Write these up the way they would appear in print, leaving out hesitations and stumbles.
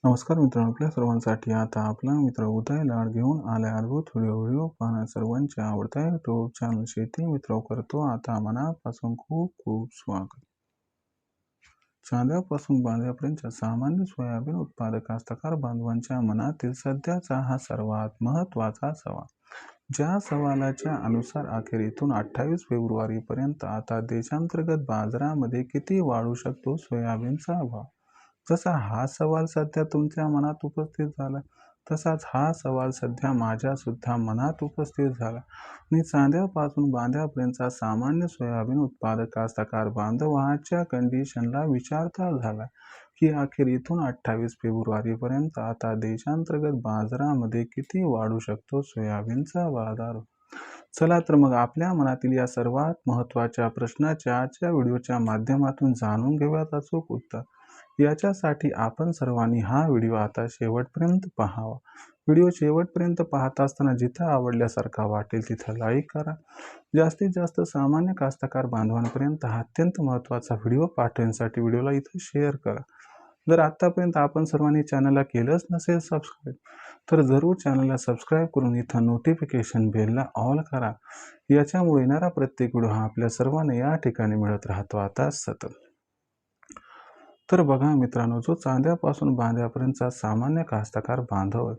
नमस्कार मित्रांनो, आपल्या सर्वांसाठी आता आपला मित्र उदय लाड घेऊन आलाय अद्भुत व्हिडिओ पाहणं सर्वांच्या आवडता यूट्यूब चॅनल शेती मित्र करतो आता मनापासून खूप खूप स्वागत. चांद्यापासून बांध्यापर्यंतच्या सामान्य सोयाबीन उत्पादक कास्तकार बांधवांच्या मनातील सध्याचा हा सर्वात महत्त्वाचा सवाल. ज्या सवालाच्या अनुसार अखेर इथून 28 फेब्रुवारी पर्यंत आता देशांतर्गत बाजारामध्ये किती वाढू शकतो सोयाबीनचा भाव. जसा हा सवाल सध्या तुमच्या मनात उपस्थित झाला, तसाच हा सवाल सध्या माझ्या सुद्धा मनात उपस्थित झाला. आणि चांद्यापासून बांध्यापर्यंतचा सामान्य सोयाबीन उत्पादक कास्तकार बांधवाच्या कंडिशनला विचारता झाला की अखेर इथून 28 फेब्रुवारी पर्यंत आता देशांतर्गत बाजारामध्ये किती वाढू शकतो सोयाबीनचा बाजार. चला तर मग आपल्या मनातील या सर्वात महत्त्वाच्या प्रश्नाच्या आजच्या व्हिडिओच्या माध्यमातून जाणून घेऊयात अचूक उत्तर. याच्यासाठी आपण सर्वांनी हा व्हिडिओ आता शेवटपर्यंत पाहावा. व्हिडिओ शेवटपर्यंत पाहत असताना जिथं आवडल्यासारखा वाटेल तिथं लाईक करा. जास्तीत जास्त सामान्य कास्तकार बांधवांपर्यंत हा अत्यंत महत्त्वाचा व्हिडिओ पाठवण्यासाठी व्हिडिओला इथं शेअर करा. जर आत्तापर्यंत आपण सर्वांनी चॅनलला केलंच नसेल सबस्क्राईब, तर जरूर चॅनलला सबस्क्राईब करून इथं नोटिफिकेशन बेलला ऑल करा. याच्यामुळे येणारा प्रत्येक व्हिडिओ हा आपल्या सर्वांना या ठिकाणी मिळत राहतो आता सतत. तर बघा मित्रांनो, जो चांद्यापासून बांध्यापर्यंतचा सामान्य कास्तकार बांधव आहे,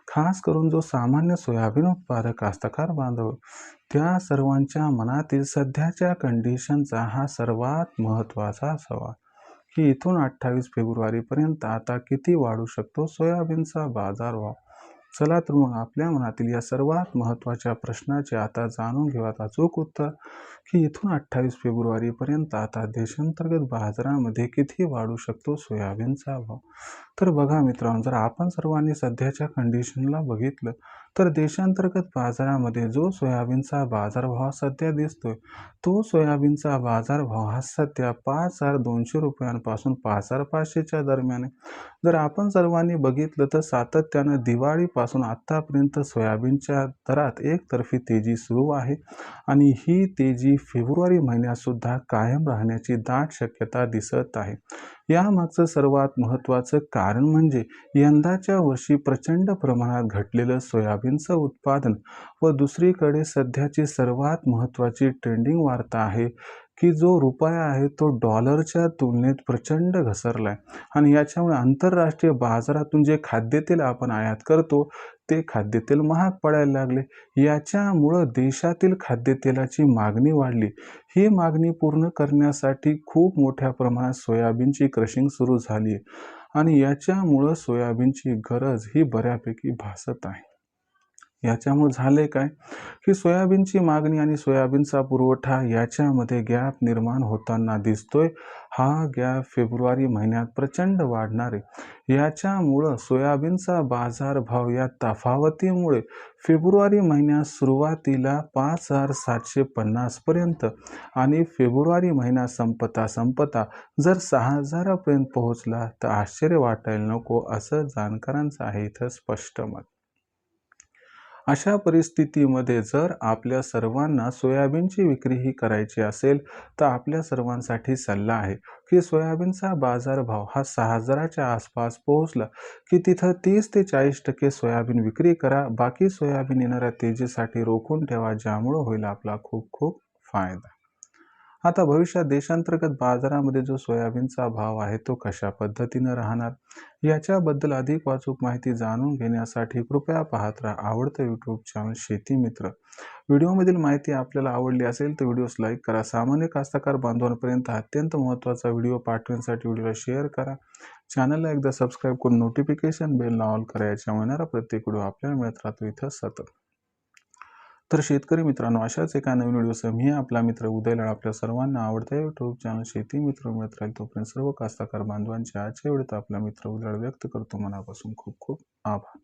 खास करून जो सामान्य सोयाबीन उत्पादक कास्तकार बांधव आहे, त्या सर्वांच्या मनातील सध्याच्या कंडिशनचा हा सर्वात महत्त्वाचा सवाल की इथून 28 फेब्रुवारी पर्यंत आता किती वाढू शकतो सोयाबीनचा बाजारभाव. चला तर मग आपल्या मनातील या सर्वात महत्त्वाच्या प्रश्नाचे आता जाणून घेऊयात अचूक उत्तर की इथून 28 फेब्रुवारी पर्यंत आता देशांतर्गत बाजारामध्ये किती वाढू शकतो सोयाबीनचा भाव. तर बघा मित्रांनो, जर आपण सर्वांनी सध्याच्या कंडिशनला बघितलं तर देशांतर्गत बाजारामध्ये जो सोयाबीनचा बाजारभाव सध्या दिसतोय, तो सोयाबीनचा बाजारभाव हा सध्या 5,200 रुपयांपासून 5,500च्या दरम्यान आहे. जर आपण सर्वांनी बघितलं तर सातत्यानं दिवाळीपासून आत्तापर्यंत सोयाबीनच्या दरात एकतर्फी तेजी सुरू आहे आणि ही तेजी फेब्रुवारी महिन्यात सुद्धा कायम राहण्याची दाट शक्यता दिसत आहे. यामागचं सर्वात महत्त्वाचं कारण म्हणजे यंदाच्या वर्षी प्रचंड प्रमाणात घटलेलं सोयाबीनचं उत्पादन व दुसरीकडे सध्याची सर्वात महत्त्वाची ट्रेंडिंग वार्ता आहे की जो रुपया आहे तो डॉलरच्या तुलनेत प्रचंड घसरलाय आणि याच्यामुळे आंतरराष्ट्रीय बाजारातून जे खाद्यतेल आपण आयात करतो ते खाद्यतेल महाग पडायला लागले. याच्यामुळं देशातील खाद्यतेलाची मागणी वाढली. ही मागणी पूर्ण करण्यासाठी खूप मोठ्या प्रमाणात सोयाबीनची क्रशिंग सुरू झाली आणि याच्यामुळं सोयाबीनची गरज ही बऱ्यापैकी भासत आहे. याच्यामुळे झाले काय की सोयाबीनची मागणी आणि सोयाबीनचा पुरवठा याच्यामध्ये गॅप निर्माण होताना दिसतोय. हा गॅप फेब्रुवारी महिन्यात प्रचंड वाढणार आहे. याच्यामुळं सोयाबीनचा बाजारभाव या तफावतीमुळे फेब्रुवारी महिन्यात सुरुवातीला 5,750 पर्यंत आणि फेब्रुवारी महिना संपता संपता जर 6,000 पर्यंत पोहोचला तर आश्चर्य वाटायला नको, असं जाणकारांचं आहे इथं स्पष्ट मत. अशा परिस्थितीमध्ये जर आपल्या सर्वांना सोयाबीनची विक्री ही करायची असेल तर आपल्या सर्वांसाठी सल्ला आहे की सोयाबीनचा बाजारभाव हा 6,000च्या आसपास पोहोचला की तिथं 30 ते 40% सोयाबीन विक्री करा. बाकी सोयाबीन येणाऱ्या तेजीसाठी रोखून ठेवा, ज्यामुळं होईल आपला खूप खूप फायदा. आता भविष्यात देशांतर्गत बाजारामध्ये जो सोयाबीनचा भाव आहे तो कशा पद्धतीनं राहणार, याच्याबद्दल अधिक अचूक माहिती जाणून घेण्यासाठी कृपया पाहत राहा आवडतं यूट्यूब चॅनल शेती मित्र. व्हिडिओमधील माहिती आपल्याला आवडली असेल तर व्हिडिओस लाईक करा. सामान्य कास्तकार बांधवांपर्यंत अत्यंत महत्त्वाचा व्हिडिओ पाठवण्यासाठी व्हिडिओला शेअर करा. चॅनलला एकदा सबस्क्राईब करून नोटिफिकेशन बेलला ऑल करा. याच्यामुळे येणारा प्रत्येक व्हिडिओ आपल्याला मिळत राहतो इथं सतत. तर शेतकरी मित्रांनो, अशाच एका नवीन व्हिडिओसह मी आपला मित्र उदय लाड आपल्या सर्वांना आवडत्या यूट्यूब चॅनल शेती मित्र मिळत राहील. तोपर्यंत सर्व कास्तकार बांधवांच्या आजच्या व्हिडिओत आपला मित्र उदय लाड व्यक्त करतो मनापासून खूप खूप आभार.